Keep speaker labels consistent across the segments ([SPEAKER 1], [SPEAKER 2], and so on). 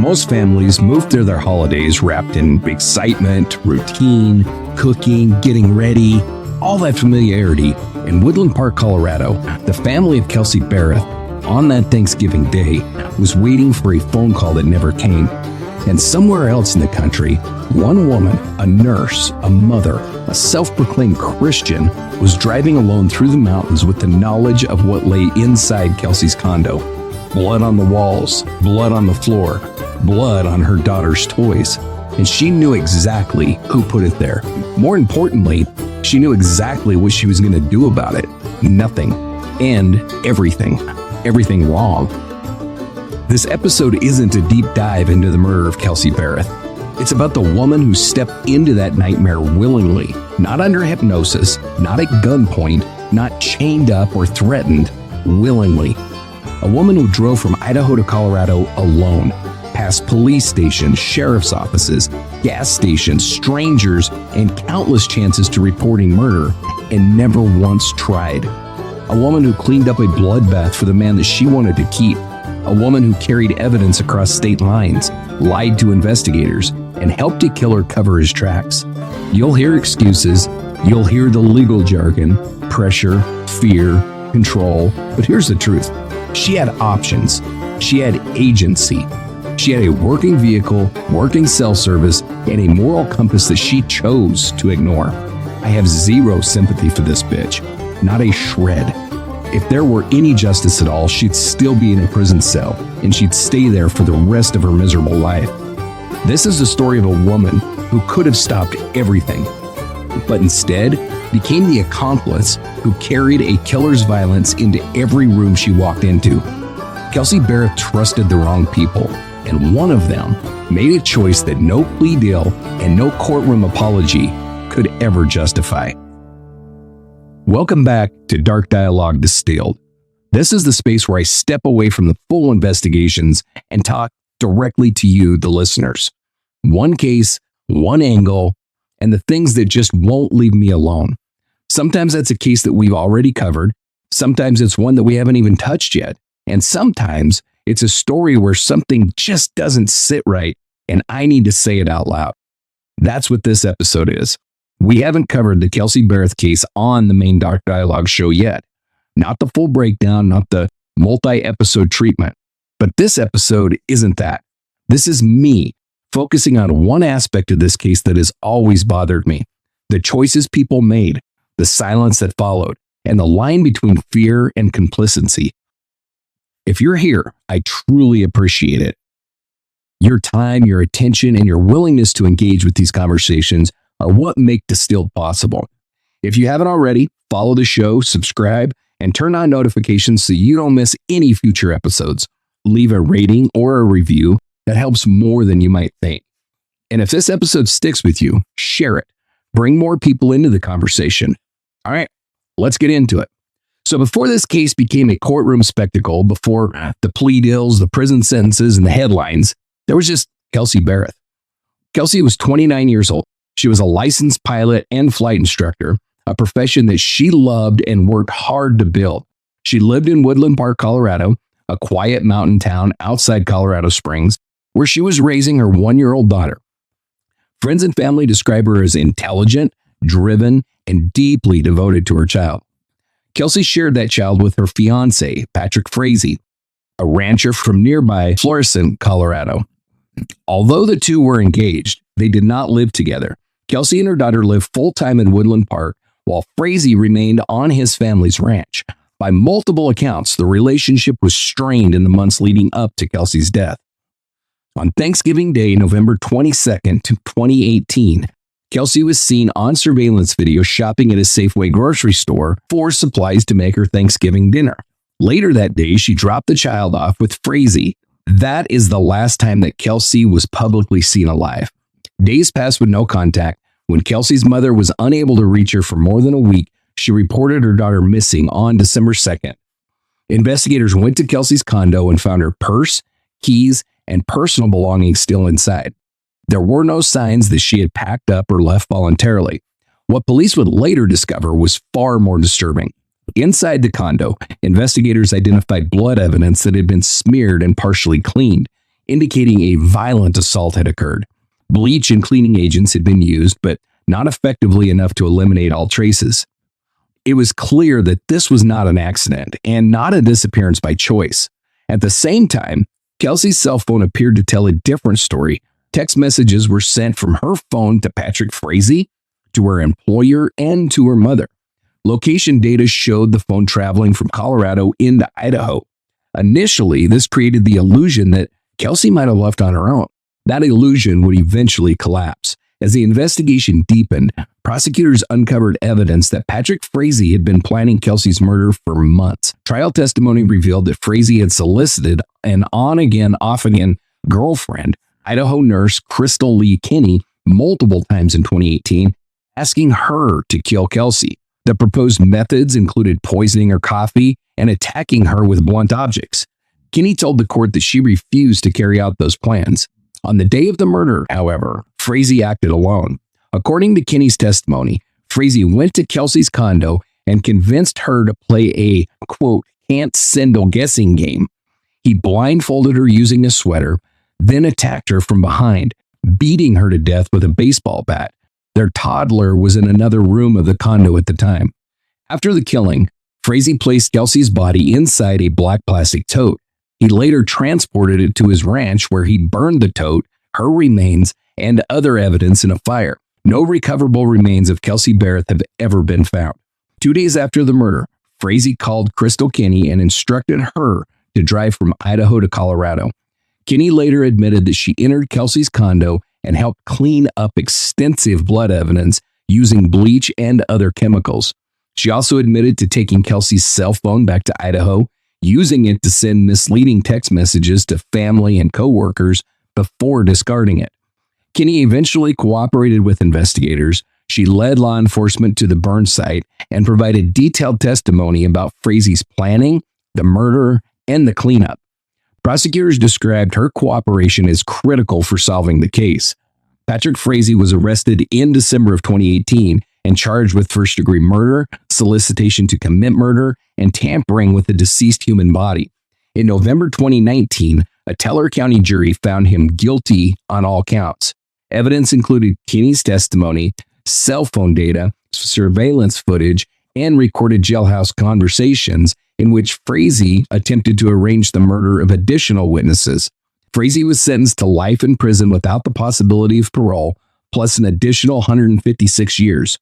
[SPEAKER 1] Most families move through their holidays wrapped in excitement, routine, cooking, getting ready, all that familiarity. In Woodland Park, Colorado, the family of Kelsey Berreth, on that Thanksgiving Day, was waiting for a phone call that never came. And somewhere else in the country, one woman, a nurse, a mother, a self-proclaimed Christian, was driving alone through the mountains with the knowledge of what lay inside Kelsey's condo. Blood on the walls, blood on the floor, blood on her daughter's toys. And she knew exactly who put it there. More importantly, she knew exactly what she was going to do about it. Nothing. And everything. Everything wrong. This episode isn't a deep dive into the murder of Kelsey Berreth. It's about the woman who stepped into that nightmare willingly, not under hypnosis, not at gunpoint, not chained up or threatened, willingly. A woman who drove from Idaho to Colorado alone, past police stations, sheriff's offices, gas stations, strangers, and countless chances to reporting murder, and never once tried. A woman who cleaned up a bloodbath for the man that she wanted to keep. A woman who carried evidence across state lines, lied to investigators, and helped a killer cover his tracks. You'll hear excuses, you'll hear the legal jargon, pressure, fear, control, but here's the truth. She had options. She had agency. She had a working vehicle, working cell service, and a moral compass that she chose to ignore. I have zero sympathy for this bitch. Not a shred. If there were any justice at all, she'd still be in a prison cell, and she'd stay there for the rest of her miserable life. This is the story of a woman who could have stopped everything, but instead became the accomplice who carried a killer's violence into every room she walked into. Kelsey Berreth trusted the wrong people, and one of them made a choice that no plea deal and no courtroom apology could ever justify. Welcome back to Dark Dialogue Distilled. This is the space where I step away from the full investigations and talk directly to you, the listeners. One case, one angle, and the things that just won't leave me alone. Sometimes that's a case that we've already covered. Sometimes it's one that we haven't even touched yet. And sometimes it's a story where something just doesn't sit right and I need to say it out loud. That's what this episode is. We haven't covered the Kelsey Berreth case on the main Dark Dialogue show yet. Not the full breakdown, not the multi-episode treatment. But this episode isn't that. This is me focusing on one aspect of this case that has always bothered me. The choices people made, the silence that followed, and the line between fear and complicity. If you're here, I truly appreciate it. Your time, your attention, and your willingness to engage with these conversations are what make Distilled possible. If you haven't already, follow the show, subscribe, and turn on notifications so you don't miss any future episodes. Leave a rating or a review. That helps more than you might think. And if this episode sticks with you, share it. Bring more people into the conversation. All right, let's get into it. So before this case became a courtroom spectacle, before the plea deals, the prison sentences, and the headlines, there was just Kelsey Berreth. Kelsey was 29 years old. She was a licensed pilot and flight instructor, a profession that she loved and worked hard to build. She lived in Woodland Park, Colorado, a quiet mountain town outside Colorado Springs, where she was raising her one-year-old daughter. Friends and family describe her as intelligent, driven, and deeply devoted to her child. Kelsey shared that child with her fiancé, Patrick Frazee, a rancher from nearby Florissant, Colorado. Although the two were engaged, they did not live together. Kelsey and her daughter lived full-time in Woodland Park, while Frazee remained on his family's ranch. By multiple accounts, the relationship was strained in the months leading up to Kelsey's death. On Thanksgiving Day, November 22nd, 2018, Kelsey was seen on surveillance video shopping at a Safeway grocery store for supplies to make her Thanksgiving dinner. Later that day, she dropped the child off with Frazee. That is the last time that Kelsey was publicly seen alive. Days passed with no contact. When Kelsey's mother was unable to reach her for more than a week, she reported her daughter missing on December 2nd. Investigators went to Kelsey's condo and found her purse, keys, and personal belongings still inside. There were no signs that she had packed up or left voluntarily. What police would later discover was far more disturbing. Inside the condo, investigators identified blood evidence that had been smeared and partially cleaned. indicating a violent assault had occurred. Bleach and cleaning agents had been used, but not effectively enough to eliminate all traces. It was clear that this was not an accident and not a disappearance by choice. At the same time, Kelsey's cell phone appeared to tell a different story. Text messages were sent from her phone to Patrick Frazee, to her employer, and to her mother. Location data showed the phone traveling from Colorado into Idaho. Initially, this created the illusion that Kelsey might have left on her own. That illusion would eventually collapse. As the investigation deepened, prosecutors uncovered evidence that Patrick Frazee had been planning Kelsey's murder for months. Trial testimony revealed that Frazee had solicited an on-again, off-again girlfriend, Idaho nurse Krystal Lee Kenney, multiple times in 2018, asking her to kill Kelsey. The proposed methods included poisoning her coffee and attacking her with blunt objects. Kenney told the court that she refused to carry out those plans. On the day of the murder, however, Frazee acted alone. According to Kenney's testimony, Frazee went to Kelsey's condo and convinced her to play a, quote, can't-sendle guessing game. He blindfolded her using a sweater, then attacked her from behind, beating her to death with a baseball bat. Their toddler was in another room of the condo at the time. After the killing, Frazee placed Kelsey's body inside a black plastic tote. He later transported it to his ranch where he burned the tote, her remains, and other evidence in a fire. No recoverable remains of Kelsey Berreth have ever been found. 2 days after the murder, Frazee called Krystal Kenney and instructed her to drive from Idaho to Colorado. Kenney later admitted that she entered Kelsey's condo and helped clean up extensive blood evidence using bleach and other chemicals. She also admitted to taking Kelsey's cell phone back to Idaho, using it to send misleading text messages to family and coworkers before discarding it. Kenney eventually cooperated with investigators. She led law enforcement to the burn site and provided detailed testimony about Frazee's planning, the murder, and the cleanup. Prosecutors described her cooperation as critical for solving the case. Patrick Frazee was arrested in December of 2018 and charged with first-degree murder, solicitation to commit murder, and tampering with a deceased human body. In November 2019, a Teller County jury found him guilty on all counts. Evidence included Kenney's testimony, cell phone data, surveillance footage, and recorded jailhouse conversations in which Frazee attempted to arrange the murder of additional witnesses. Frazee was sentenced to life in prison without the possibility of parole, plus an additional 156 years.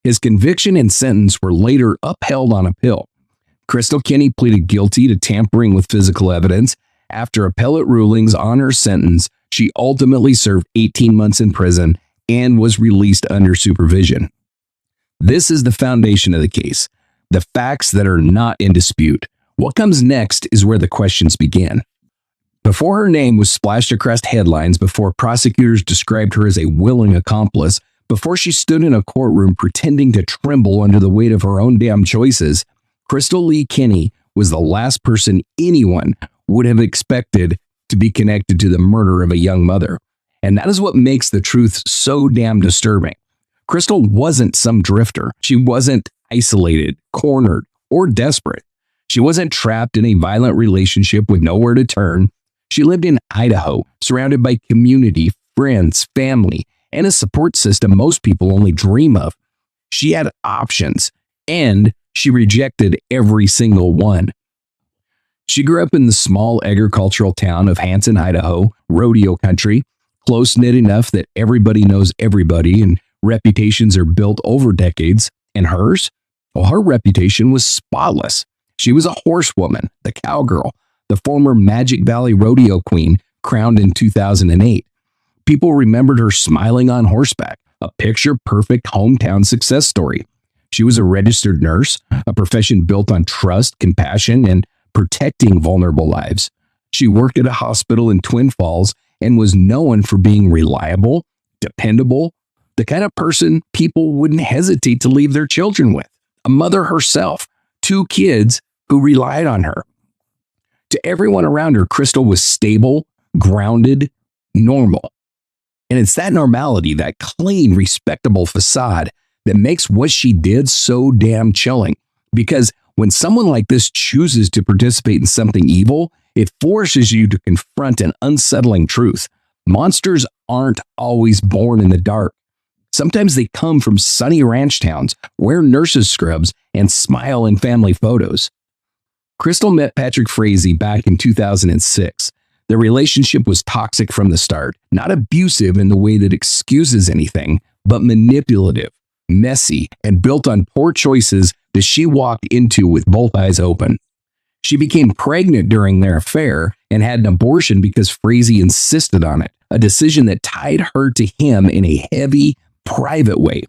[SPEAKER 1] His conviction and sentence were later upheld on appeal. Krystal Kenney pleaded guilty to tampering with physical evidence. After appellate rulings on her sentence, she ultimately served 18 months in prison and was released under supervision. This is the foundation of the case, the facts that are not in dispute. What comes next is where the questions begin. Before her name was splashed across headlines, before prosecutors described her as a willing accomplice, before she stood in a courtroom pretending to tremble under the weight of her own damn choices, Krystal Lee Kenney was the last person anyone would have expected to be connected to the murder of a young mother. And that is what makes the truth so damn disturbing. Krystal wasn't some drifter. She wasn't isolated, cornered, or desperate. She wasn't trapped in a violent relationship with nowhere to turn. She lived in Idaho, surrounded by community, friends, family, and a support system most people only dream of. She had options, and she rejected every single one. She grew up in the small agricultural town of Hanson, Idaho, rodeo country, close-knit enough that everybody knows everybody and reputations are built over decades. And hers? Well, her reputation was spotless. She was a horsewoman, the cowgirl, the former Magic Valley rodeo queen crowned in 2008. People remembered her smiling on horseback, a picture-perfect hometown success story. She was a registered nurse, a profession built on trust, compassion, and protecting vulnerable lives. She worked at a hospital in Twin Falls and was known for being reliable, dependable, the kind of person people wouldn't hesitate to leave their children with. A mother herself, 2 kids who relied on her. To everyone around her, Krystal was stable, grounded, normal. And it's that normality, that clean, respectable facade that makes what she did so damn chilling. Because when someone like this chooses to participate in something evil, It forces you to confront an unsettling truth. Monsters aren't always born in the dark. Sometimes they come from sunny ranch towns, wear nurses' scrubs, and smile in family photos. Krystal met Patrick Frazee back in 2006. Their relationship was toxic from the start, not abusive in the way that excuses anything, but manipulative, messy, and built on poor choices that she walked into with both eyes open. She became pregnant during their affair and had an abortion because Frazee insisted on it, a decision that tied her to him in a heavy, private way.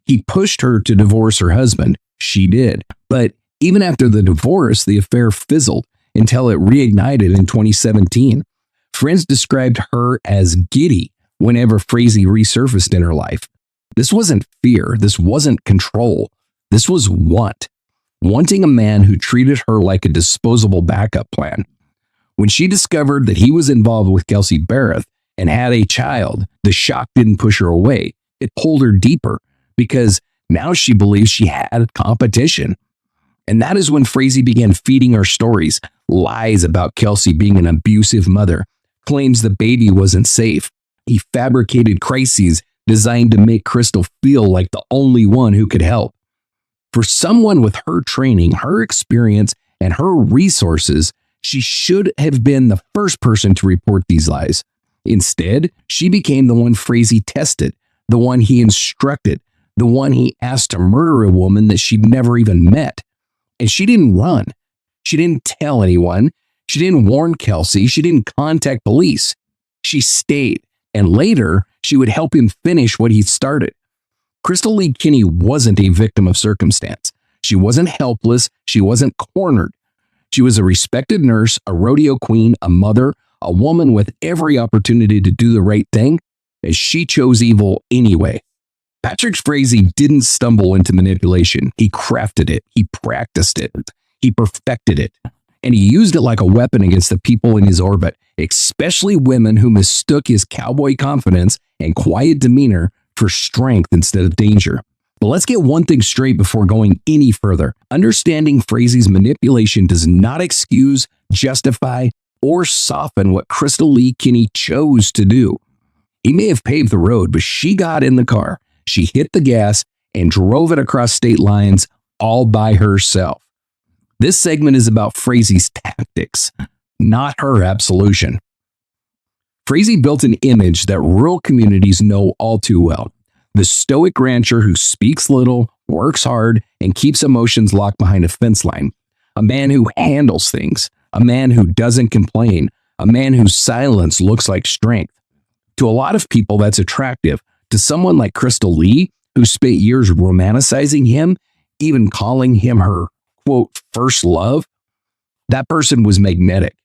[SPEAKER 1] He pushed her to divorce her husband. She did. But even after the divorce, the affair fizzled until it reignited in 2017. Friends described her as giddy whenever Frazee resurfaced in her life. This wasn't fear. This wasn't control. This was wanting a man who treated her like a disposable backup plan. When she discovered that he was involved with Kelsey Berreth and had a child, the shock didn't push her away. It pulled her deeper because now she believes she had competition. And that is when Frazee began feeding her stories, lies about Kelsey being an abusive mother, claims the baby wasn't safe. He fabricated crises designed to make Krystal feel like the only one who could help. For someone with her training, her experience, and her resources, she should have been the first person to report these lies. Instead, she became the one Frazee tested, the one he instructed, the one he asked to murder a woman that she'd never even met. And she didn't run. She didn't tell anyone. She didn't warn Kelsey. She didn't contact police. She stayed, and later, she would help him finish what he started. Krystal Lee Kenney wasn't a victim of circumstance. She wasn't helpless. She wasn't cornered. She was a respected nurse, a rodeo queen, a mother, a woman with every opportunity to do the right thing, as she chose evil anyway. Patrick Frazee didn't stumble into manipulation. He crafted it. He practiced it. He perfected it. And he used it like a weapon against the people in his orbit, especially women who mistook his cowboy confidence and quiet demeanor for strength instead of danger. But let's get one thing straight before going any further. Understanding Frazee's manipulation does not excuse, justify, or soften what Krystal Lee Kenney chose to do. He may have paved the road, but she got in the car. She hit the gas and drove it across state lines all by herself. This segment is about Frazee's tactics, not her absolution. Frazee built an image that rural communities know all too well. The stoic rancher who speaks little, works hard, and keeps emotions locked behind a fence line. A man who handles things. A man who doesn't complain. A man whose silence looks like strength. To a lot of people, that's attractive. To someone like Krystal Lee, who spent years romanticizing him, even calling him her, quote, first love, that person was magnetic.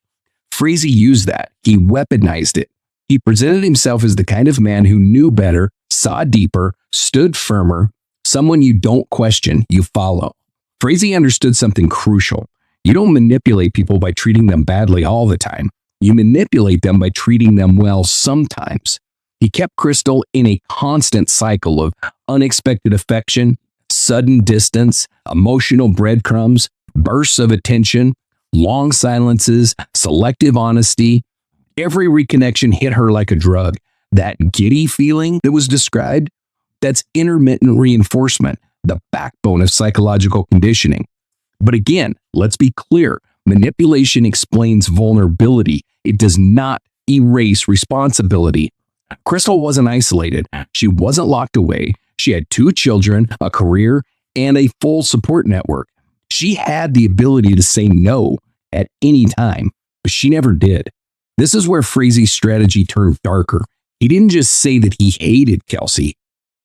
[SPEAKER 1] Frazee used that. He weaponized it. He presented himself as the kind of man who knew better, saw deeper, stood firmer, someone you don't question, you follow. Frazee understood something crucial. You don't manipulate people by treating them badly all the time. You manipulate them by treating them well sometimes. He kept Krystal in a constant cycle of unexpected affection, sudden distance, emotional breadcrumbs, bursts of attention, long silences, selective honesty. Every reconnection hit her like a drug. That giddy feeling that was described, that's intermittent reinforcement, the backbone of psychological conditioning. But again, let's be clear. Manipulation explains vulnerability. It does not erase responsibility. Krystal wasn't isolated. She wasn't locked away. She had 2 children, a career, and a full support network. She had the ability to say no at any time, but she never did. This is where Frazee's strategy turned darker. He didn't just say that he hated Kelsey.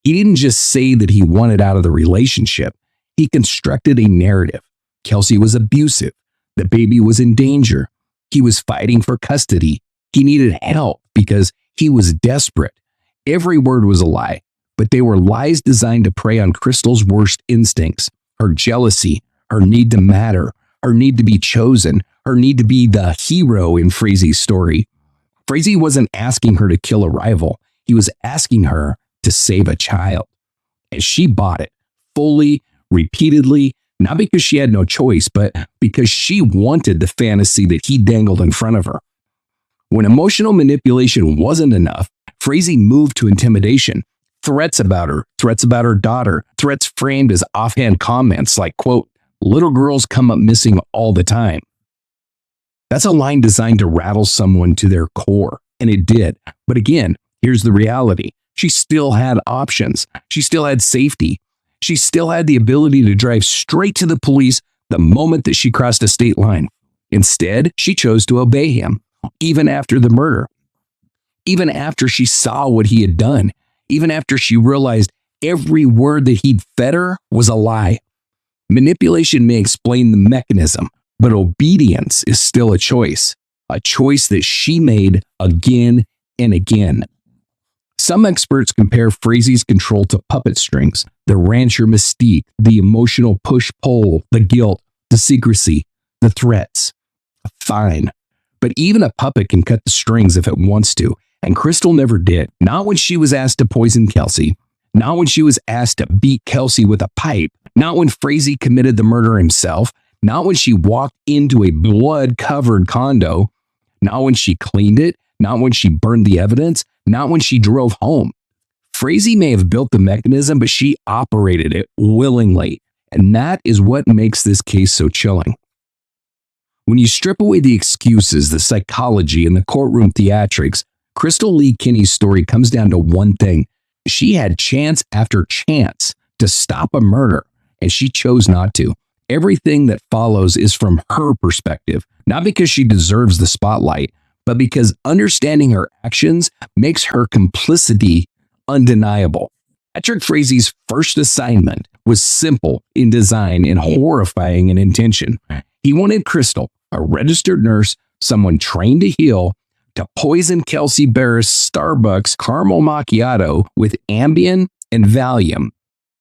[SPEAKER 1] He didn't just say that he wanted out of the relationship. He constructed a narrative. Kelsey was abusive. The baby was in danger. He was fighting for custody. He needed help because he was desperate. Every word was a lie, but they were lies designed to prey on Krystal's worst instincts, her jealousy, her need to matter, her need to be chosen, her need to be the hero in Frazee's story. Frazee wasn't asking her to kill a rival. He was asking her to save a child. And she bought it, fully, repeatedly, Not because she had no choice, but because she wanted the fantasy that he dangled in front of her. When emotional manipulation wasn't enough, Frazee moved to intimidation. Threats about her daughter, threats framed as offhand comments like, quote, "Little girls come up missing all the time." That's a line designed to rattle someone to their core, and it did. But again, here's the reality. She still had options. She still had safety. She still had the ability to drive straight to the police the moment that she crossed a state line. Instead, she chose to obey him, even after the murder, even after she saw what he had done, even after she realized every word that he'd fed her was a lie. Manipulation may explain the mechanism, but obedience is still a choice that she made again and again. Some experts compare Frazee's control to puppet strings, the rancher mystique, the emotional push-pull, the guilt, the secrecy, the threats. Fine, but even a puppet can cut the strings if it wants to, and Krystal never did. Not when she was asked to poison Kelsey, not when she was asked to beat Kelsey with a pipe, not when Frazee committed the murder himself, not when she walked into a blood-covered condo, not when she cleaned it, not when she burned the evidence, not when she drove home. Frazee may have built the mechanism, but she operated it willingly, and that is what makes this case so chilling. When you strip away the excuses, the psychology, and the courtroom theatrics, Krystal Lee Kenney's story comes down to one thing. She had chance after chance to stop a murder, and she chose not to. Everything that follows is from her perspective, not because she deserves the spotlight, but because understanding her actions makes her complicity undeniable. Patrick Frazee's first assignment was simple in design and horrifying in intention. He wanted Krystal, a registered nurse, someone trained to heal, to poison Kelsey Berreth's Starbucks caramel macchiato with Ambien and Valium.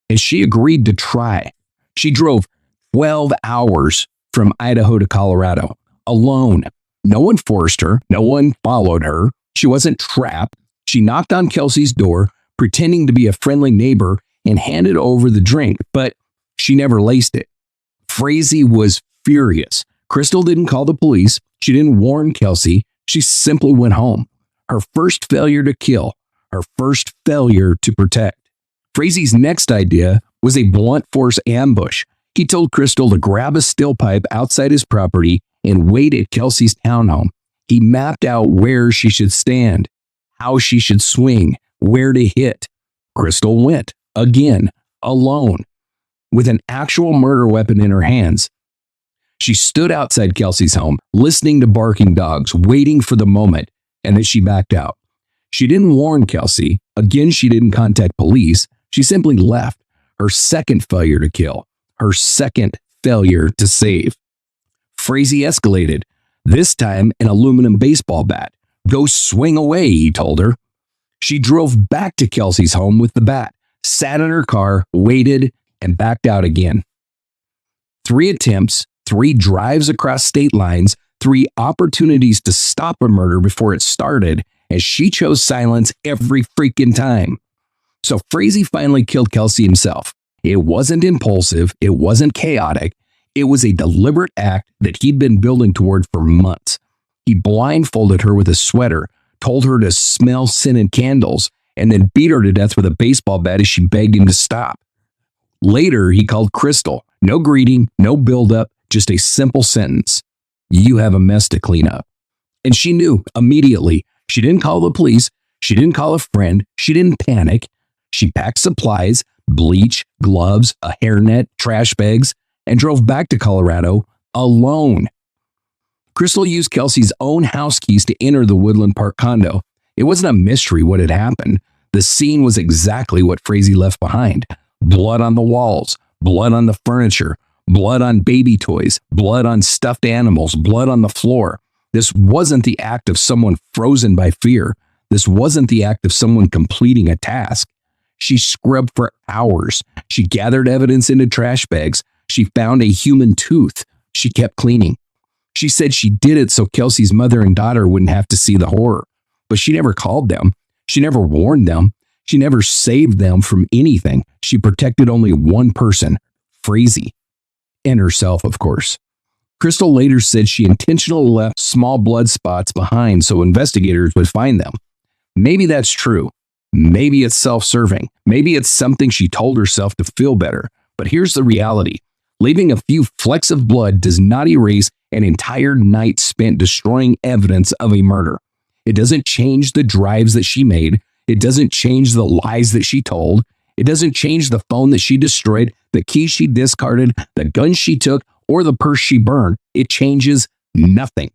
[SPEAKER 1] And she agreed to try. She drove 12 hours from Idaho to Colorado, alone. No one forced her. No one followed her. She wasn't trapped. She knocked on Kelsey's door, pretending to be a friendly neighbor, and handed over the drink, but she never laced it. Frazee was furious. Krystal didn't call the police. She didn't warn Kelsey. She simply went home. Her first failure to kill. Her first failure to protect. Frazee's next idea was a blunt force ambush. He told Krystal to grab a steel pipe outside his property and wait at Kelsey's townhome. He mapped out where she should stand, how she should swing, where to hit. Krystal went, again, alone, with an actual murder weapon in her hands. She stood outside Kelsey's home, listening to barking dogs, waiting for the moment, and then she backed out. She didn't warn Kelsey. Again, she didn't contact police. She simply left. Her second failure to kill. Her second failure to save. Frazee escalated, this time an aluminum baseball bat. Go swing away, he told her. She drove back to Kelsey's home with the bat, sat in her car, waited, and backed out again. 3 attempts, 3 drives across state lines, 3 opportunities to stop a murder before it started, and she chose silence every freaking time. So Frazee finally killed Kelsey himself. It wasn't impulsive, it wasn't chaotic, it was a deliberate act that he'd been building toward for months. He blindfolded her with a sweater, told her to smell scented candles, and then beat her to death with a baseball bat as she begged him to stop. Later, he called Krystal. No greeting, no buildup, just a simple sentence. You have a mess to clean up. And she knew immediately. She didn't call the police. She didn't call a friend. She didn't panic. She packed supplies, bleach, gloves, a hairnet, trash bags, and drove back to Colorado alone. Krystal used Kelsey's own house keys to enter the Woodland Park condo. It wasn't a mystery what had happened. The scene was exactly what Frazee left behind. Blood on the walls, blood on the furniture, blood on baby toys, blood on stuffed animals, blood on the floor. This wasn't the act of someone frozen by fear. This wasn't the act of someone completing a task. She scrubbed for hours. She gathered evidence into trash bags. She found a human tooth. She kept cleaning. She said she did it so Kelsey's mother and daughter wouldn't have to see the horror. But she never called them. She never warned them. She never saved them from anything. She protected only one person, Frazee. and herself, of course. Krystal later said she intentionally left small blood spots behind so investigators would find them. Maybe that's true. Maybe it's self-serving. Maybe it's something she told herself to feel better. But here's the reality. Leaving a few flecks of blood does not erase an entire night spent destroying evidence of a murder. It doesn't change the drives that she made. It doesn't change the lies that she told. It doesn't change the phone that she destroyed, the keys she discarded, the gun she took, or the purse she burned. It changes nothing.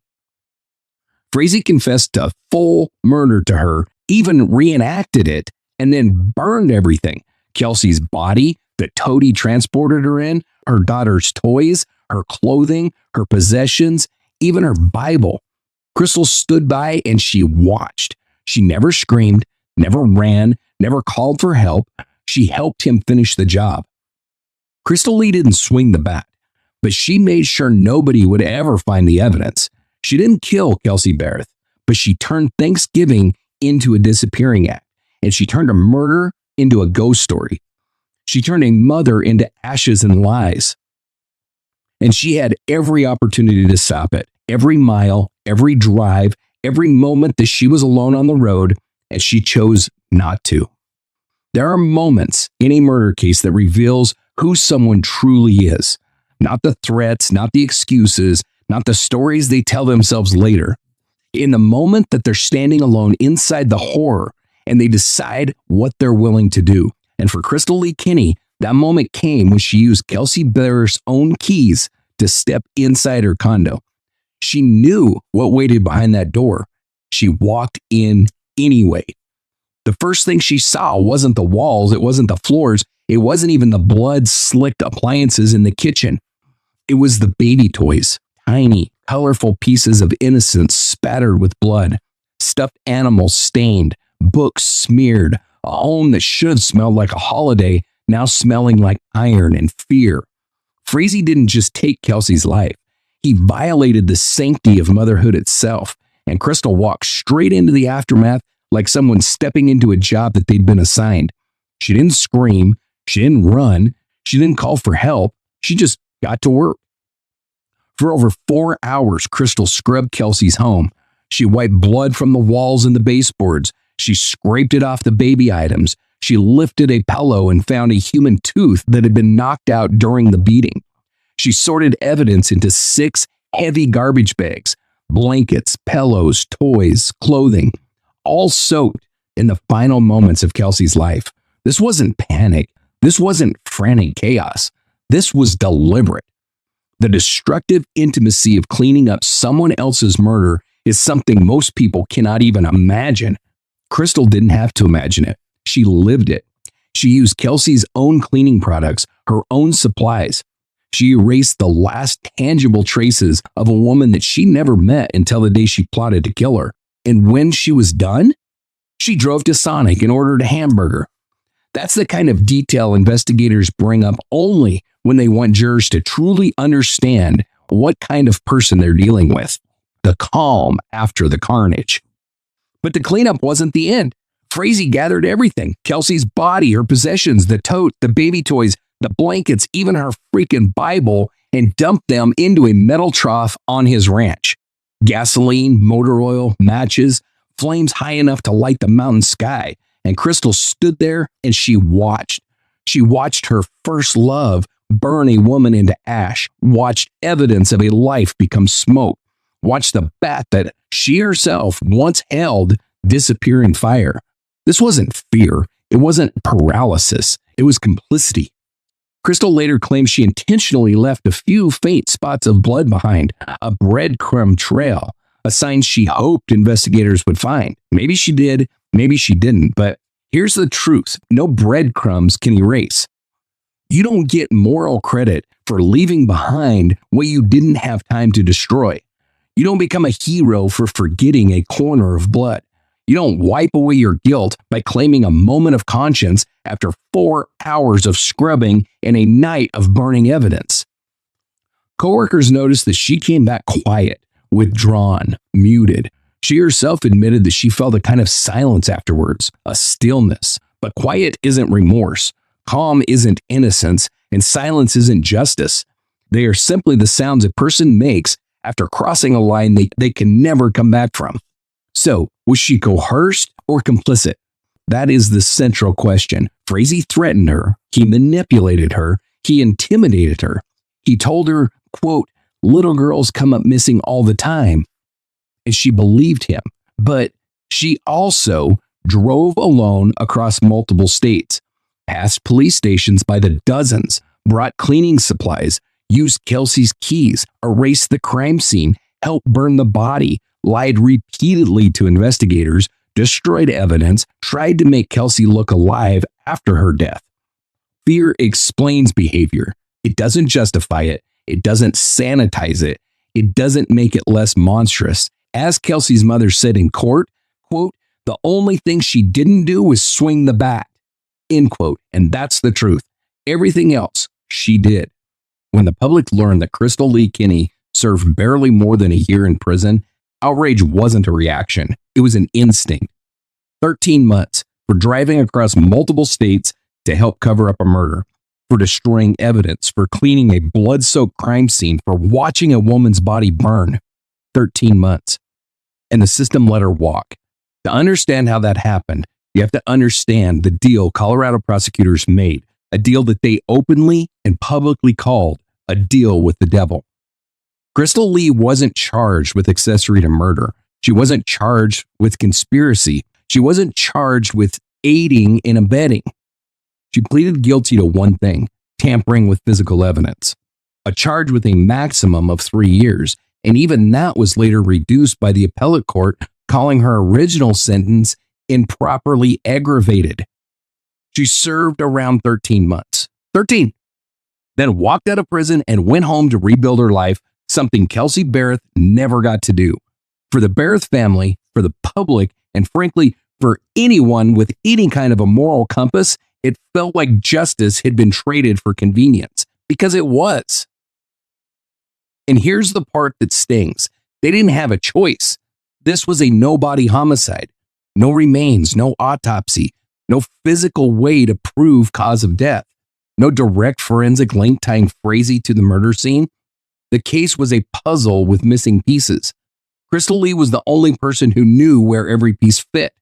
[SPEAKER 1] Frazee confessed to full murder to her, even reenacted it, and then burned everything. Kelsey's body, the tote he transported her in, her daughter's toys, her clothing, her possessions, even her Bible. Krystal stood by and she watched. She never screamed, never ran, never called for help. She helped him finish the job. Krystal Lee didn't swing the bat, but she made sure nobody would ever find the evidence. She didn't kill Kelsey Berreth, but she turned Thanksgiving into a disappearing act, and she turned a murder into a ghost story. She turned a mother into ashes and lies. And she had every opportunity to stop it, every mile, every drive, every moment that she was alone on the road, and she chose not to. There are moments in a murder case that reveals who someone truly is. Not the threats, not the excuses, not the stories they tell themselves later. In the moment that they're standing alone inside the horror and they decide what they're willing to do. And for Krystal Lee Kenney, that moment came when she used Kelsey Berreth's own keys to step inside her condo. She knew what waited behind that door. She walked in anyway. The first thing she saw wasn't the walls, it wasn't the floors, it wasn't even the blood-slicked appliances in the kitchen. It was the baby toys, tiny, colorful pieces of innocence spattered with blood, stuffed animals stained, books smeared, a home that should have smelled like a holiday, now smelling like iron and fear. Frazee didn't just take Kelsey's life. He violated the sanctity of motherhood itself, and Krystal walked straight into the aftermath like someone stepping into a job that they'd been assigned. She didn't scream, she didn't run, she didn't call for help, she just got to work. For over 4 hours, Krystal scrubbed Kelsey's home. She wiped blood from the walls and the baseboards. She scraped it off the baby items. She lifted a pillow and found a human tooth that had been knocked out during the beating. She sorted evidence into 6 heavy garbage bags, blankets, pillows, toys, clothing, all soaked in the final moments of Kelsey's life. This wasn't panic. This wasn't frantic chaos. This was deliberate. The destructive intimacy of cleaning up someone else's murder is something most people cannot even imagine. Krystal didn't have to imagine it. She lived it. She used Kelsey's own cleaning products, her own supplies. She erased the last tangible traces of a woman that she never met until the day she plotted to kill her. And when she was done, she drove to Sonic and ordered a hamburger. That's the kind of detail investigators bring up only when they want jurors to truly understand what kind of person they're dealing with. The calm after the carnage. But the cleanup wasn't the end. Frazee gathered everything. Kelsey's body, her possessions, the tote, the baby toys, the blankets, even her freaking Bible, and dumped them into a metal trough on his ranch. Gasoline, motor oil, matches, flames high enough to light the mountain sky. And Krystal stood there and she watched. She watched her first love burn a woman into ash, watched evidence of a life become smoke, watched the bat that she herself once held disappear in fire. This wasn't fear. It wasn't paralysis. It was complicity. Krystal later claimed she intentionally left a few faint spots of blood behind, a breadcrumb trail, a sign she hoped investigators would find. Maybe she did, maybe she didn't, but here's the truth. No breadcrumbs can erase. You don't get moral credit for leaving behind what you didn't have time to destroy. You don't become a hero for forgetting a corner of blood. You don't wipe away your guilt by claiming a moment of conscience after 4 hours of scrubbing and a night of burning evidence. Coworkers noticed that she came back quiet, withdrawn, muted. She herself admitted that she felt a kind of silence afterwards, a stillness. But quiet isn't remorse, calm isn't innocence, and silence isn't justice. They are simply the sounds a person makes after crossing a line they can never come back from. So, was she coerced or complicit? That is the central question. Frazee threatened her. He manipulated her. He intimidated her. He told her, quote, "Little girls come up missing all the time." And she believed him. But she also drove alone across multiple states, passed police stations by the dozens, brought cleaning supplies, used Kelsey's keys, erased the crime scene, helped burn the body, lied repeatedly to investigators, destroyed evidence, tried to make Kelsey look alive after her death. Fear explains behavior. It doesn't justify it. It doesn't sanitize it. It doesn't make it less monstrous. As Kelsey's mother said in court, quote, "The only thing she didn't do was swing the bat," end quote. And that's the truth. Everything else she did. When the public learned that Krystal Lee Kenney served barely more than a year in prison, outrage wasn't a reaction. It was an instinct. 13 months for driving across multiple states to help cover up a murder, for destroying evidence, for cleaning a blood-soaked crime scene, for watching a woman's body burn. 13 months. And the system let her walk. To understand how that happened, you have to understand the deal Colorado prosecutors made, a deal that they openly and publicly called a deal with the devil. Krystal Lee wasn't charged with accessory to murder. She wasn't charged with conspiracy. She wasn't charged with aiding and abetting. She pleaded guilty to one thing: tampering with physical evidence, a charge with a maximum of 3 years, and even that was later reduced by the appellate court, calling her original sentence improperly aggravated. She served around 13 months. 13! Then walked out of prison and went home to rebuild her life, something Kelsey Berreth never got to do. For the Berreth family, for the public, and frankly, for anyone with any kind of a moral compass, it felt like justice had been traded for convenience, because it was. And here's the part that stings. They didn't have a choice. This was a no-body homicide. No remains, no autopsy, no physical way to prove cause of death, no direct forensic link tying Frazee to the murder scene. The case was a puzzle with missing pieces. Krystal Lee was the only person who knew where every piece fit.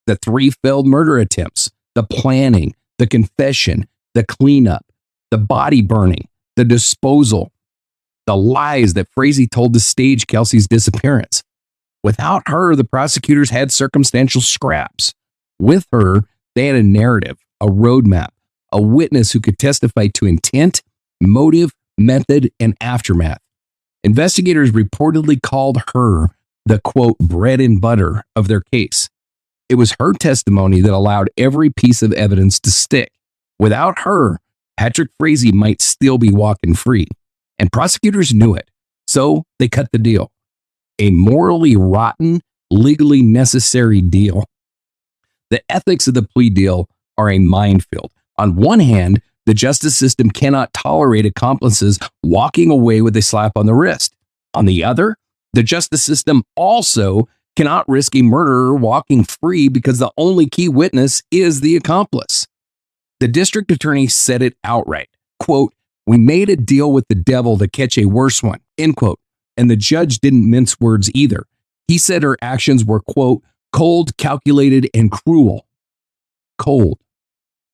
[SPEAKER 1] The 3 failed murder attempts, the planning, the confession, the cleanup, the body burning, the disposal, the lies that Frazee told to stage Kelsey's disappearance. Without her, the prosecutors had circumstantial scraps. With her, they had a narrative, a roadmap, a witness who could testify to intent, motive, method, and aftermath. Investigators reportedly called her the, quote, bread and butter of their case. It was her testimony that allowed every piece of evidence to stick. Without her, Patrick Frazee might still be walking free. And prosecutors knew it, so they cut the deal. A morally rotten, legally necessary deal. The ethics of the plea deal are a minefield. On one hand, the justice system cannot tolerate accomplices walking away with a slap on the wrist. On the other, the justice system also cannot risk a murderer walking free because the only key witness is the accomplice. The district attorney said it outright, quote, "We made a deal with the devil to catch a worse one," end quote. And the judge didn't mince words either. He said her actions were, quote, "cold, calculated, and cruel." Cold,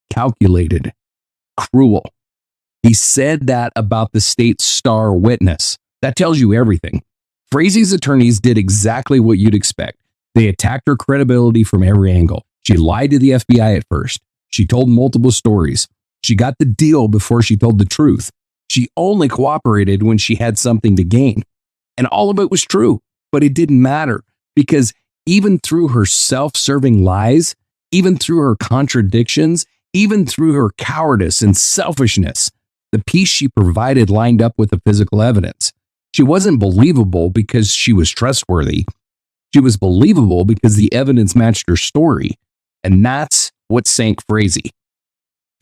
[SPEAKER 1] calculated, cruel. He said that about the state's star witness. That tells you everything. Frazee's attorneys did exactly what you'd expect. They attacked her credibility from every angle. She lied to the FBI at first. She told multiple stories. She got the deal before she told the truth. She only cooperated when she had something to gain. And all of it was true, but it didn't matter because even through her self-serving lies, even through her contradictions, even through her cowardice and selfishness, the piece she provided lined up with the physical evidence. She wasn't believable because she was trustworthy. She was believable because the evidence matched her story. And that's what sank Frazee.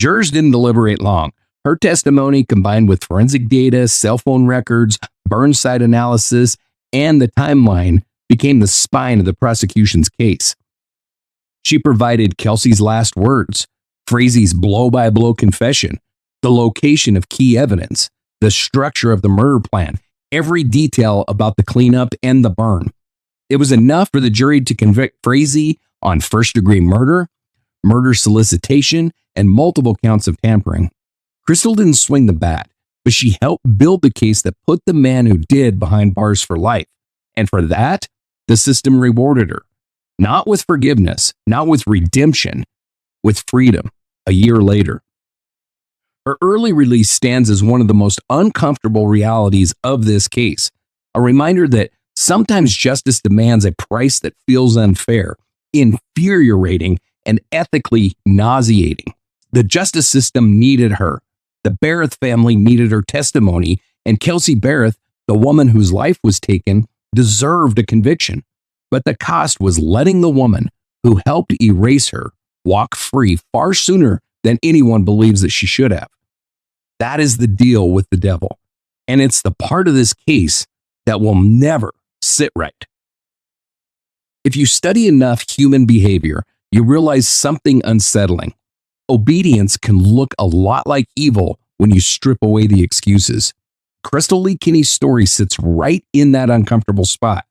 [SPEAKER 1] Jurors didn't deliberate long. Her testimony, combined with forensic data, cell phone records, burn site analysis, and the timeline, became the spine of the prosecution's case. She provided Kelsey's last words, Frazee's blow-by-blow confession, the location of key evidence, the structure of the murder plan, every detail about the cleanup and the burn. It was enough for the jury to convict Frazee on first-degree murder, murder solicitation, and multiple counts of tampering. Krystal didn't swing the bat, but she helped build the case that put the man who did behind bars for life. And for that, the system rewarded her. Not with forgiveness, not with redemption, with freedom a year later. Her early release stands as one of the most uncomfortable realities of this case, a reminder that sometimes justice demands a price that feels unfair, infuriating, and ethically nauseating. The justice system needed her. The Berreth family needed her testimony, and Kelsey Berreth, the woman whose life was taken, deserved a conviction. But the cost was letting the woman who helped erase her walk free far sooner than anyone believes that she should have. That is the deal with the devil, and it's the part of this case that will never sit right. If you study enough human behavior, you realize something unsettling. Obedience can look a lot like evil when you strip away the excuses. Krystal Lee Kenney's story sits right in that uncomfortable spot.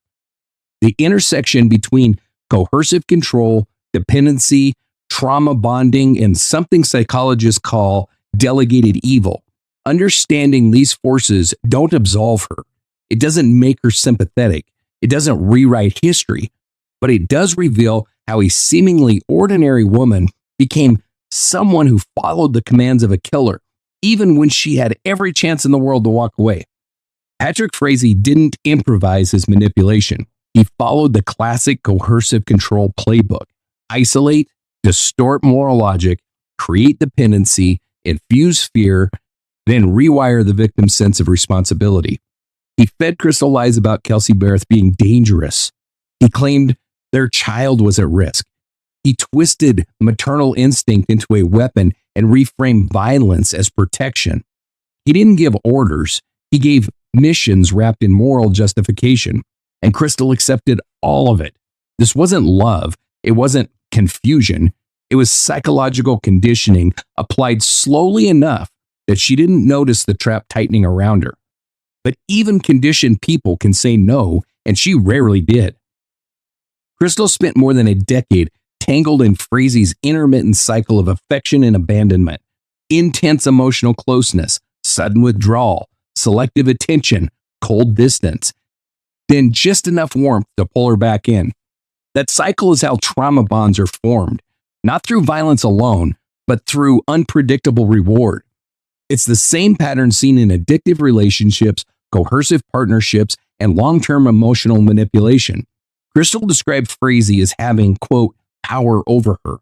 [SPEAKER 1] The intersection between coercive control, dependency, trauma bonding, and something psychologists call delegated evil. Understanding these forces don't absolve her. It doesn't make her sympathetic. It doesn't rewrite history, but it does reveal how a seemingly ordinary woman became someone who followed the commands of a killer, even when she had every chance in the world to walk away. Patrick Frazee didn't improvise his manipulation. He followed the classic coercive control playbook: isolate, distort moral logic, create dependency, infuse fear, then rewire the victim's sense of responsibility. He fed Krystal lies about Kelsey Berreth being dangerous. He claimed their child was at risk. He twisted maternal instinct into a weapon and reframed violence as protection. He didn't give orders. He gave missions wrapped in moral justification. And Krystal accepted all of it. This wasn't love. It wasn't confusion. It was psychological conditioning applied slowly enough that she didn't notice the trap tightening around her. But even conditioned people can say no, and she rarely did. Krystal spent more than a decade tangled in Frazee's intermittent cycle of affection and abandonment, intense emotional closeness, sudden withdrawal, selective attention, cold distance, then just enough warmth to pull her back in. That cycle is how trauma bonds are formed, not through violence alone, but through unpredictable reward. It's the same pattern seen in addictive relationships, coercive partnerships, and long-term emotional manipulation. Krystal described Frazee as having, quote, power over her.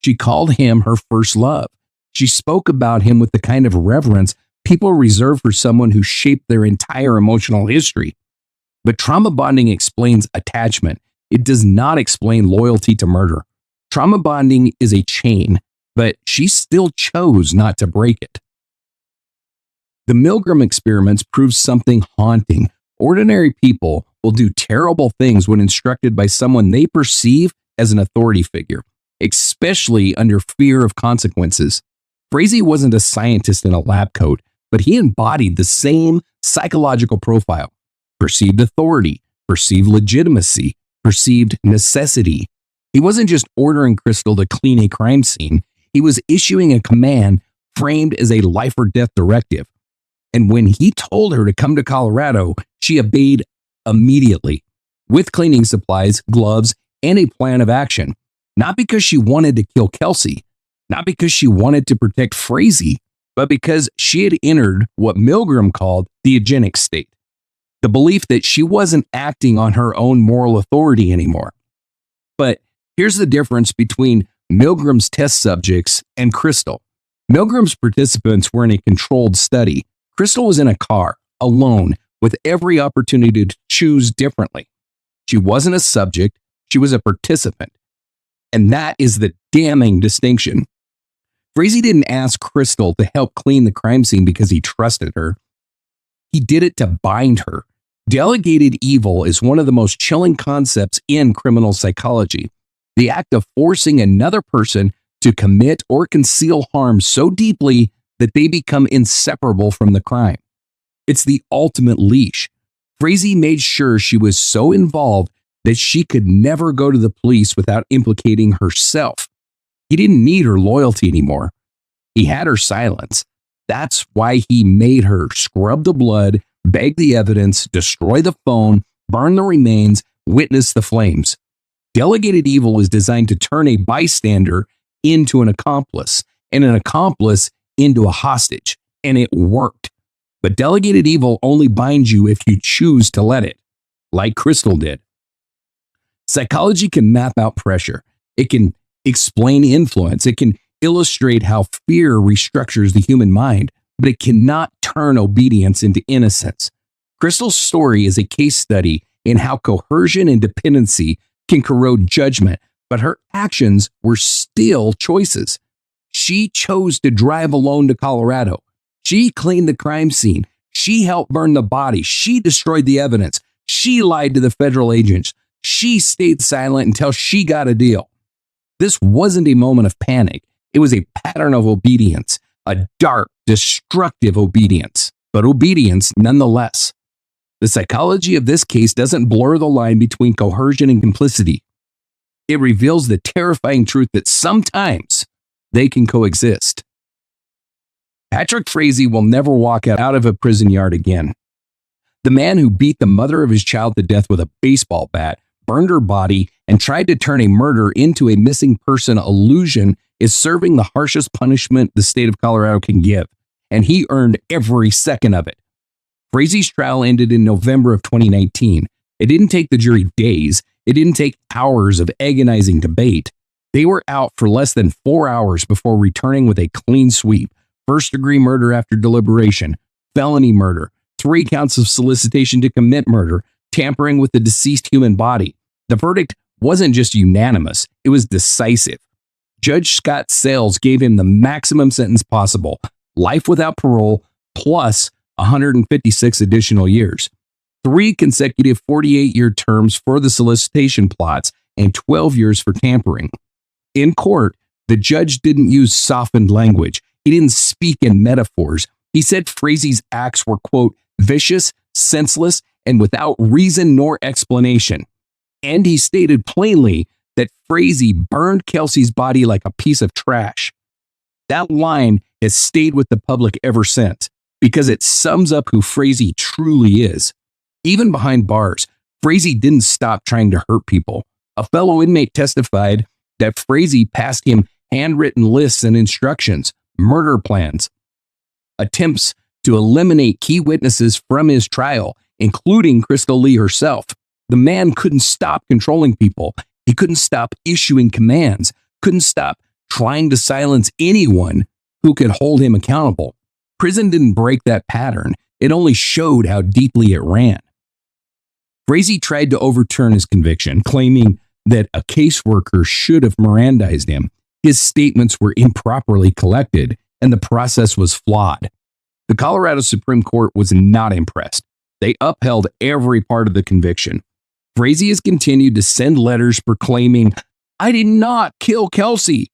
[SPEAKER 1] She called him her first love. She spoke about him with the kind of reverence people reserve for someone who shaped their entire emotional history. But trauma bonding explains attachment. It does not explain loyalty to murder. Trauma bonding is a chain, but she still chose not to break it. The Milgram experiments prove something haunting. Ordinary people will do terrible things when instructed by someone they perceive as an authority figure, especially under fear of consequences. Frazee wasn't a scientist in a lab coat, but he embodied the same psychological profile: perceived authority, perceived legitimacy, perceived necessity. He wasn't just ordering Krystal to clean a crime scene. He was issuing a command framed as a life or death directive. And when he told her to come to Colorado, she obeyed immediately, with cleaning supplies, gloves, and a plan of action. Not because she wanted to kill Kelsey, not because she wanted to protect Frazee, but because she had entered what Milgram called the eugenic state. The belief that she wasn't acting on her own moral authority anymore. But here's the difference between Milgram's test subjects and Krystal. Milgram's participants were in a controlled study. Krystal was in a car, alone, with every opportunity to choose differently. She wasn't a subject, she was a participant. And that is the damning distinction. Frazee didn't ask Krystal to help clean the crime scene because he trusted her. He did it to bind her. Delegated evil is one of the most chilling concepts in criminal psychology. The act of forcing another person to commit or conceal harm so deeply that they become inseparable from the crime. It's the ultimate leash. Frazee made sure she was so involved that she could never go to the police without implicating herself. He didn't need her loyalty anymore. He had her silence. That's why he made her scrub the blood, bag the evidence, destroy the phone, burn the remains, witness the flames. Delegated evil is designed to turn a bystander into an accomplice and an accomplice into a hostage, and it worked. But delegated evil only binds you if you choose to let it, like Krystal did. Psychology can map out pressure. It can explain influence. It can illustrate how fear restructures the human mind, but it cannot turn obedience into innocence. Krystal's story is a case study in how coercion and dependency can corrode judgment, but her actions were still choices. She chose to drive alone to Colorado. She cleaned the crime scene. She helped burn the body. She destroyed the evidence. She lied to the federal agents. She stayed silent until she got a deal. This wasn't a moment of panic. It was a pattern of obedience, a dark, destructive obedience, but obedience nonetheless. The psychology of this case doesn't blur the line between coercion and complicity. It reveals the terrifying truth that sometimes they can coexist. Patrick Frazee will never walk out of a prison yard again. The man who beat the mother of his child to death with a baseball bat, burned her body, and tried to turn a murder into a missing person illusion is serving the harshest punishment the state of Colorado can give, and he earned every second of it. Frazee's trial ended in November of 2019. It didn't take the jury days. It didn't take hours of agonizing debate. They were out for less than 4 hours before returning with a clean sweep: first-degree murder after deliberation, felony murder, 3 counts of solicitation to commit murder, tampering with the deceased human body. The verdict wasn't just unanimous, it was decisive. Judge Scott Sales gave him the maximum sentence possible: life without parole plus 156 additional years. 3 consecutive 48-year terms for the solicitation plots and 12 years for tampering. In court, the judge didn't use softened language. He didn't speak in metaphors. He said Frazee's acts were, quote, vicious, senseless, and without reason nor explanation. And he stated plainly that Frazee burned Kelsey's body like a piece of trash. That line has stayed with the public ever since because it sums up who Frazee truly is. Even behind bars, Frazee didn't stop trying to hurt people. A fellow inmate testified that Frazee passed him handwritten lists and instructions, murder plans, attempts to eliminate key witnesses from his trial, including Krystal Lee herself. The man couldn't stop controlling people. He couldn't stop issuing commands, couldn't stop trying to silence anyone who could hold him accountable. Prison didn't break that pattern. It only showed how deeply it ran. Frazee tried to overturn his conviction, claiming that a caseworker should have Mirandized him. His statements were improperly collected, and the process was flawed. The Colorado Supreme Court was not impressed. They upheld every part of the conviction. Frazee has continued to send letters proclaiming, "I did not kill Kelsey,"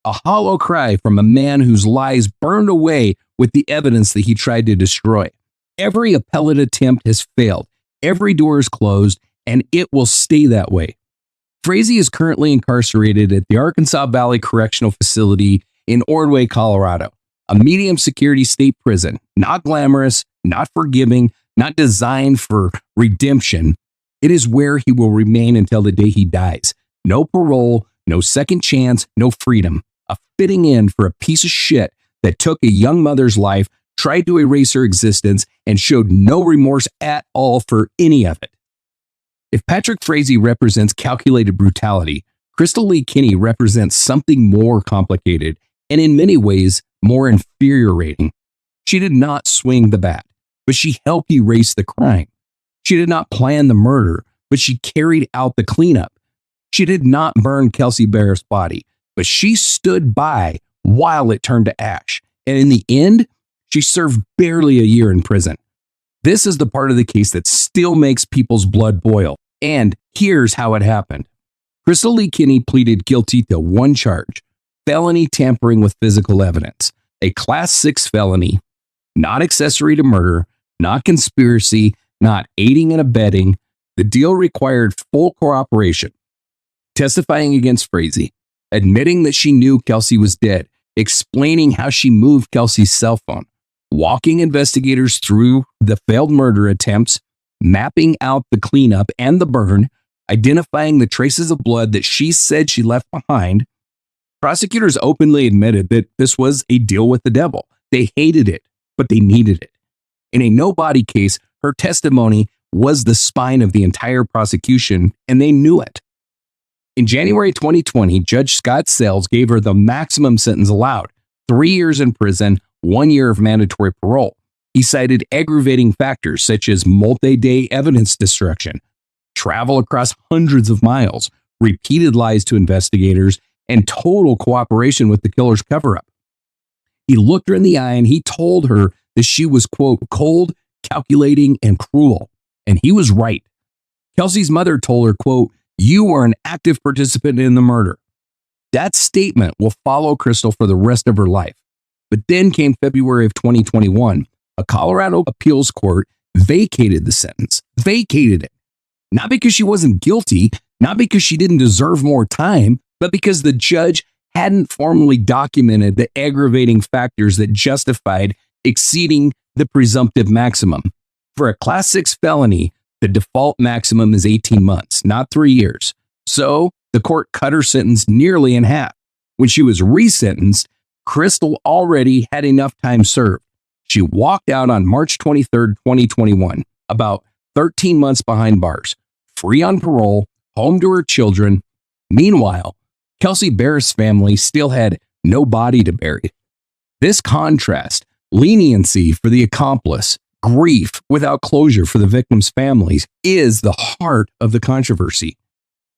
[SPEAKER 1] a hollow cry from a man whose lies burned away with the evidence that he tried to destroy. Every appellate attempt has failed. Every door is closed, and it will stay that way. Frazee is currently incarcerated at the Arkansas Valley Correctional Facility in Ordway, Colorado, a medium security state prison, not glamorous, not forgiving, not designed for redemption. It is where he will remain until the day he dies. No parole, no second chance, no freedom. A fitting end for a piece of shit that took a young mother's life, tried to erase her existence, and showed no remorse at all for any of it. If Patrick Frazee represents calculated brutality, Krystal Lee Kenney represents something more complicated and in many ways more infuriating. She did not swing the bat, but she helped erase the crime. She did not plan the murder, but she carried out the cleanup. She did not burn Kelsey Berreth's body, but she stood by while it turned to ash. And in the end, she served barely a year in prison. This is the part of the case that still makes people's blood boil. And here's how it happened. Krystal Lee Kenney pleaded guilty to one charge: felony tampering with physical evidence, a class 6 felony, not accessory to murder, not conspiracy, not aiding and abetting. The deal required full cooperation. Testifying against Frazee, admitting that she knew Kelsey was dead, explaining how she moved Kelsey's cell phone, walking investigators through the failed murder attempts, mapping out the cleanup and the burn, identifying the traces of blood that she said she left behind. Prosecutors openly admitted that this was a deal with the devil. They hated it, but they needed it. In a no-body case, her testimony was the spine of the entire prosecution, and they knew it. In January 2020, Judge Scott Sells gave her the maximum sentence allowed, 3 years in prison, 1 year of mandatory parole. He cited aggravating factors such as multi-day evidence destruction, travel across hundreds of miles, repeated lies to investigators, and total cooperation with the killer's cover-up. He looked her in the eye and he told her that she was, quote, cold, calculating, and cruel. And he was right. Kelsey's mother told her, quote, you were an active participant in the murder. That statement will follow Krystal for the rest of her life. But then came February of 2021. A Colorado appeals court vacated the sentence, vacated it. Not because she wasn't guilty, not because she didn't deserve more time, but because the judge hadn't formally documented the aggravating factors that justified exceeding the presumptive maximum. For a Class 6 felony, the default maximum is 18 months, not 3 years. So the court cut her sentence nearly in half. When she was resentenced, Krystal already had enough time served. She walked out on March 23, 2021, about 13 months behind bars, free on parole, home to her children. Meanwhile, Kelsey Berreth's family still had no body to bury. This contrast, leniency for the accomplice, grief without closure for the victims' families, is the heart of the controversy.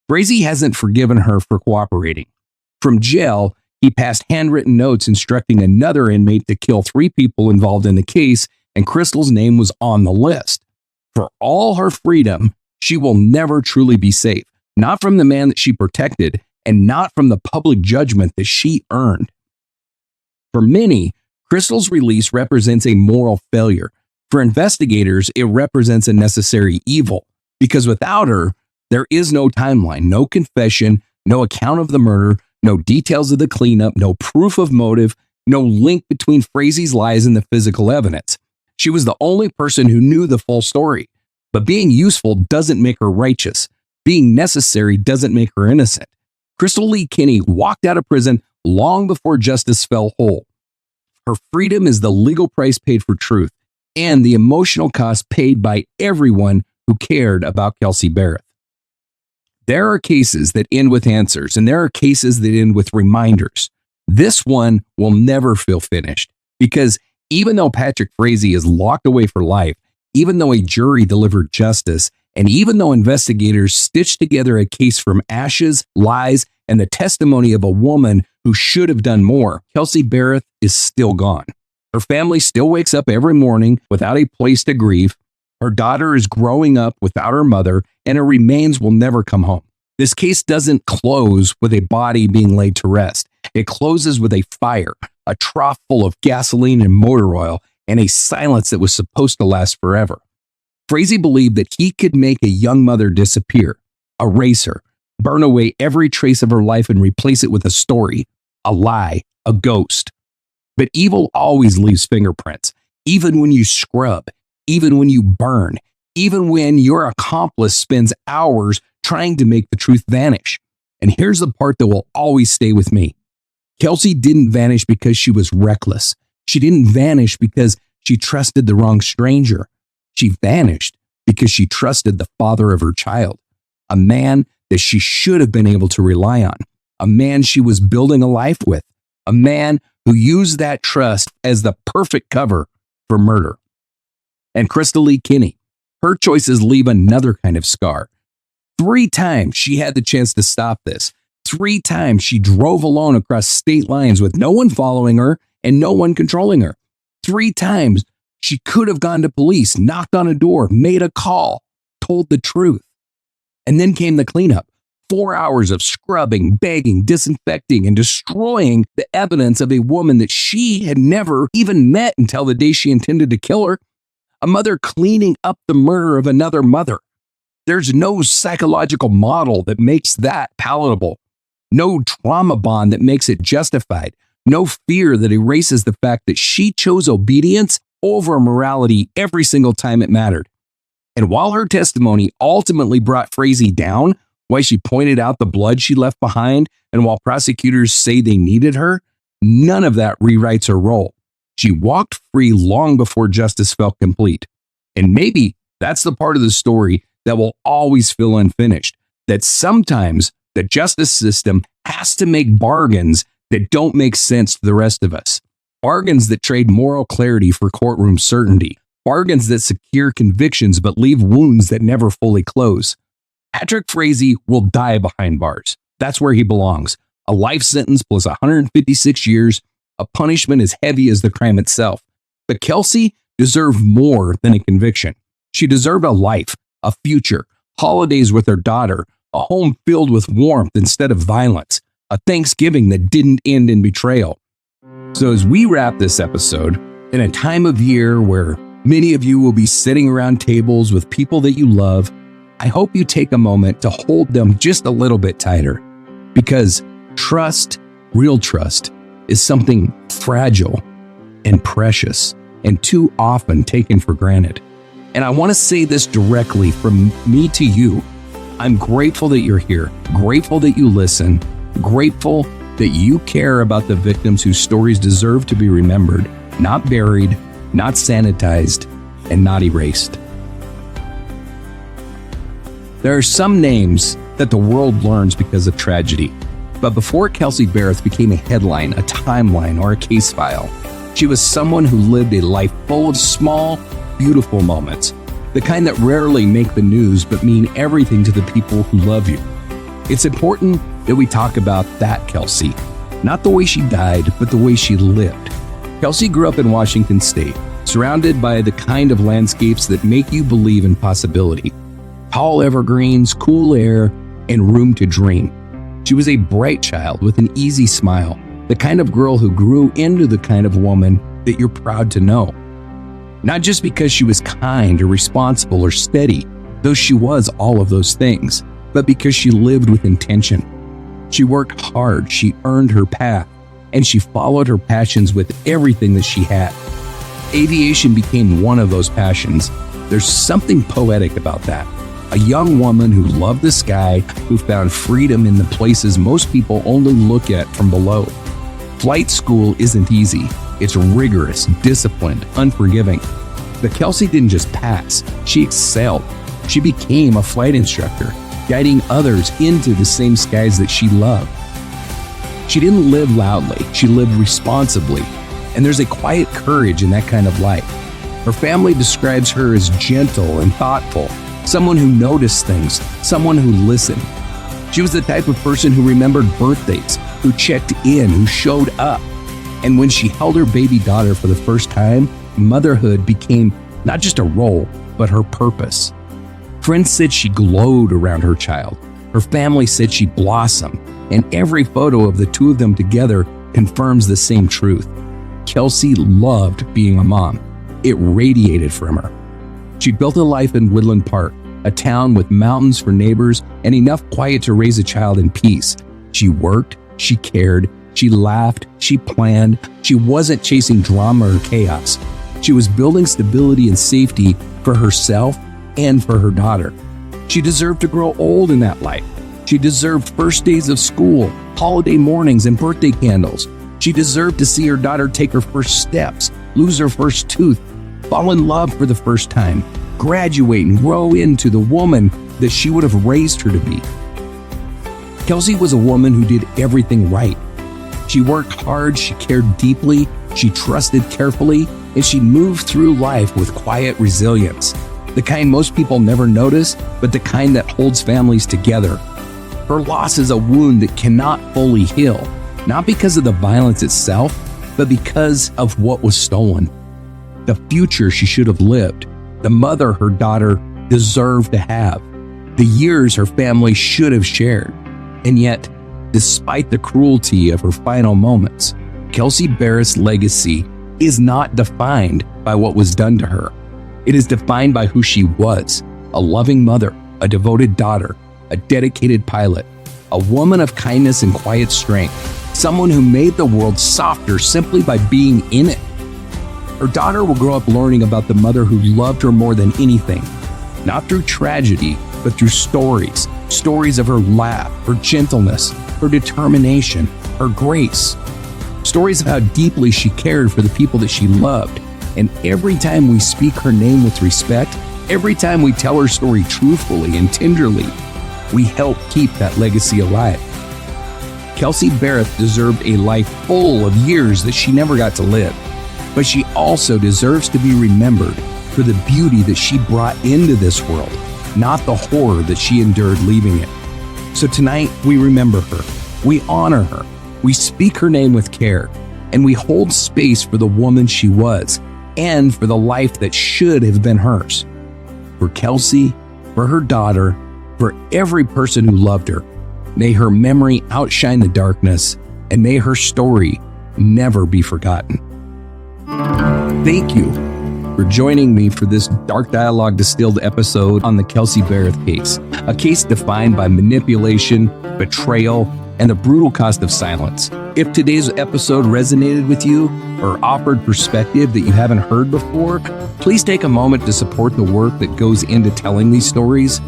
[SPEAKER 1] Frazee hasn't forgiven her for cooperating. From jail, he passed handwritten notes instructing another inmate to kill 3 people involved in the case, and Krystal's name was on the list. For all her freedom, she will never truly be safe, not from the man that she protected, and not from the public judgment that she earned. For many, Krystal's release represents a moral failure. For investigators, it represents a necessary evil, because without her, there is no timeline, no confession, no account of the murder, no details of the cleanup, no proof of motive, no link between Frazee's lies and the physical evidence. She was the only person who knew the full story. But being useful doesn't make her righteous. Being necessary doesn't make her innocent. Krystal Lee Kenney walked out of prison long before justice fell whole. Her freedom is the legal price paid for truth and the emotional cost paid by everyone who cared about Kelsey Berreth. There are cases that end with answers, and there are cases that end with reminders. This one will never feel finished, because even though Patrick Frazee is locked away for life, even though a jury delivered justice, and even though investigators stitched together a case from ashes, lies, and the testimony of a woman who should have done more, Kelsey Berreth is still gone. Her family still wakes up every morning without a place to grieve. Her daughter is growing up without her mother, and her remains will never come home. This case doesn't close with a body being laid to rest. It closes with a fire, a trough full of gasoline and motor oil, and a silence that was supposed to last forever. Frazee believed that he could make a young mother disappear, erase her, burn away every trace of her life and replace it with a story, a lie, a ghost. But evil always leaves fingerprints, even when you scrub, even when you burn, even when your accomplice spends hours trying to make the truth vanish. And here's the part that will always stay with me. Kelsey didn't vanish because she was reckless. She didn't vanish because she trusted the wrong stranger. She vanished because she trusted the father of her child, a man that she should have been able to rely on, a man she was building a life with, a man who used that trust as the perfect cover for murder. And Krystal Lee Kenney, her choices leave another kind of scar. 3 times she had the chance to stop this. 3 times she drove alone across state lines with no one following her and no one controlling her. 3 times she could have gone to police, knocked on a door, made a call, told the truth. And then came the cleanup. 4 hours of scrubbing, begging, disinfecting, and destroying the evidence of a woman that she had never even met until the day she intended to kill her. a mother cleaning up the murder of another mother. There's no psychological model that makes that palatable, no trauma bond that makes it justified, no fear that erases the fact that she chose obedience over morality every single time it mattered. And while her testimony ultimately brought Frazee down, why she pointed out the blood she left behind, and while prosecutors say they needed her, none of that rewrites her role. She walked free long before justice felt complete. And maybe that's the part of the story that will always feel unfinished, that sometimes the justice system has to make bargains that don't make sense to the rest of us. Bargains that trade moral clarity for courtroom certainty. Bargains that secure convictions but leave wounds that never fully close. Patrick Frazee will die behind bars. That's where he belongs. A life sentence plus 156 years, a punishment as heavy as the crime itself. But Kelsey deserved more than a conviction. She deserved a life, a future, holidays with her daughter, a home filled with warmth instead of violence, a Thanksgiving that didn't end in betrayal. So as we wrap this episode, in a time of year where many of you will be sitting around tables with people that you love, I hope you take a moment to hold them just a little bit tighter, because trust, real trust, is something fragile and precious and too often taken for granted. And I want to say this directly from me to you. I'm grateful that you're here, grateful that you listen, grateful that you care about the victims whose stories deserve to be remembered, not buried, not sanitized, and not erased. There are some names that the world learns because of tragedy. But before Kelsey Berreth became a headline, a timeline, or a case file, she was someone who lived a life full of small, beautiful moments, the kind that rarely make the news but mean everything to the people who love you. It's important that we talk about that Kelsey, not the way she died, but the way she lived. Kelsey grew up in Washington State, surrounded by the kind of landscapes that make you believe in possibility. Tall evergreens, cool air, and room to dream. She was a bright child with an easy smile, the kind of girl who grew into the kind of woman that you're proud to know. Not just because she was kind or responsible or steady, though she was all of those things, but because she lived with intention. She worked hard, she earned her path, and she followed her passions with everything that she had. Aviation became one of those passions. There's something poetic about that. A young woman who loved the sky, who found freedom in the places most people only look at from below. Flight school isn't easy. It's rigorous, disciplined, unforgiving. But Kelsey didn't just pass, she excelled. She became a flight instructor, guiding others into the same skies that she loved. She didn't live loudly, she lived responsibly. And there's a quiet courage in that kind of life. Her family describes her as gentle and thoughtful, someone who noticed things, someone who listened. She was the type of person who remembered birthdays, who checked in, who showed up. And when she held her baby daughter for the first time, motherhood became not just a role, but her purpose. Friends said she glowed around her child. Her family said she blossomed, and every photo of the two of them together confirms the same truth. Kelsey loved being a mom. It radiated from her. She built a life in Woodland Park, a town with mountains for neighbors and enough quiet to raise a child in peace. She worked, she cared, she laughed, she planned. She wasn't chasing drama or chaos. She was building stability and safety for herself and for her daughter. She deserved to grow old in that life. She deserved first days of school, holiday mornings, and birthday candles. She deserved to see her daughter take her first steps, lose her first tooth, fall in love for the first time, graduate and grow into the woman that she would have raised her to be. Kelsey was a woman who did everything right. She worked hard, she cared deeply, she trusted carefully, and she moved through life with quiet resilience. The kind most people never notice, but the kind that holds families together. Her loss is a wound that cannot fully heal, not because of the violence itself, but because of what was stolen. The future she should have lived, the mother her daughter deserved to have, the years her family should have shared. And yet, despite the cruelty of her final moments, Kelsey Berreth's legacy is not defined by what was done to her. It is defined by who she was: a loving mother, a devoted daughter, a dedicated pilot, a woman of kindness and quiet strength, someone who made the world softer simply by being in it. Her daughter will grow up learning about the mother who loved her more than anything, not through tragedy, but through stories. Stories of her laugh, her gentleness, her determination, her grace. Stories of how deeply she cared for the people that she loved. And every time we speak her name with respect, every time we tell her story truthfully and tenderly, we help keep that legacy alive. Kelsey Berreth deserved a life full of years that she never got to live, but she also deserves to be remembered for the beauty that she brought into this world, not the horror that she endured leaving it. So tonight, we remember her, we honor her, we speak her name with care, and we hold space for the woman she was and for the life that should have been hers. For Kelsey, for her daughter, for every person who loved her, may her memory outshine the darkness, and may her story never be forgotten. Thank you for joining me for this Dark Dialogue Distilled episode on the Kelsey Berreth case, a case defined by manipulation, betrayal, and the brutal cost of silence. If today's episode resonated with you or offered perspective that you haven't heard before, please take a moment to support the work that goes into telling these stories.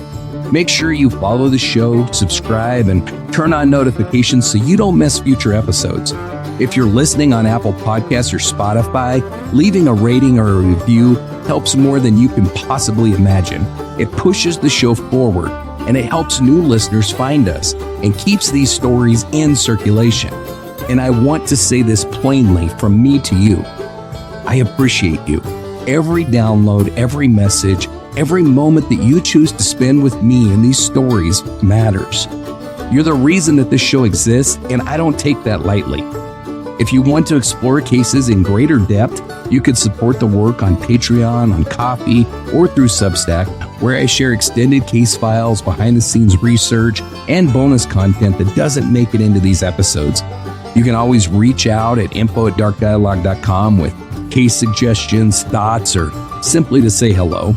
[SPEAKER 1] Make sure you follow the show, subscribe, and turn on notifications so you don't miss future episodes. If you're listening on Apple Podcasts or Spotify, leaving a rating or a review helps more than you can possibly imagine. It pushes the show forward, and it helps new listeners find us and keeps these stories in circulation. And I want to say this plainly from me to you. I appreciate you. Every download, every message, every moment that you choose to spend with me in these stories matters. You're the reason that this show exists, and I don't take that lightly. If you want to explore cases in greater depth, you could support the work on Patreon, on Ko-fi, or through Substack, where I share extended case files, behind-the-scenes research, and bonus content that doesn't make it into these episodes. You can always reach out at info@darkdialogue.com with case suggestions, thoughts, or simply to say hello.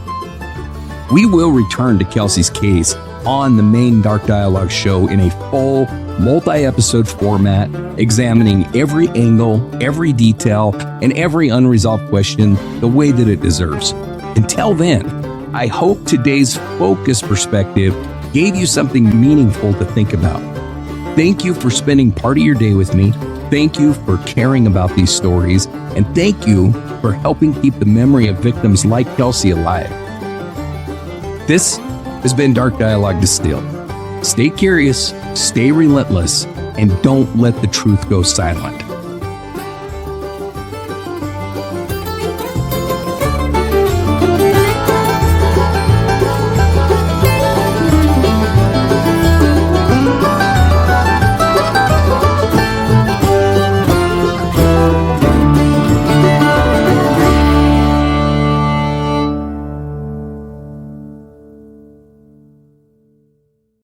[SPEAKER 1] We will return to Kelsey's case on the main Dark Dialogue show in a full, multi-episode format, examining every angle, every detail, and every unresolved question the way that it deserves. Until then, I hope today's focused perspective gave you something meaningful to think about. Thank you for spending part of your day with me. Thank you for caring about these stories. And thank you for helping keep the memory of victims like Kelsey alive. This has been Dark Dialogue Distilled. Stay curious, stay relentless, and don't let the truth go silent.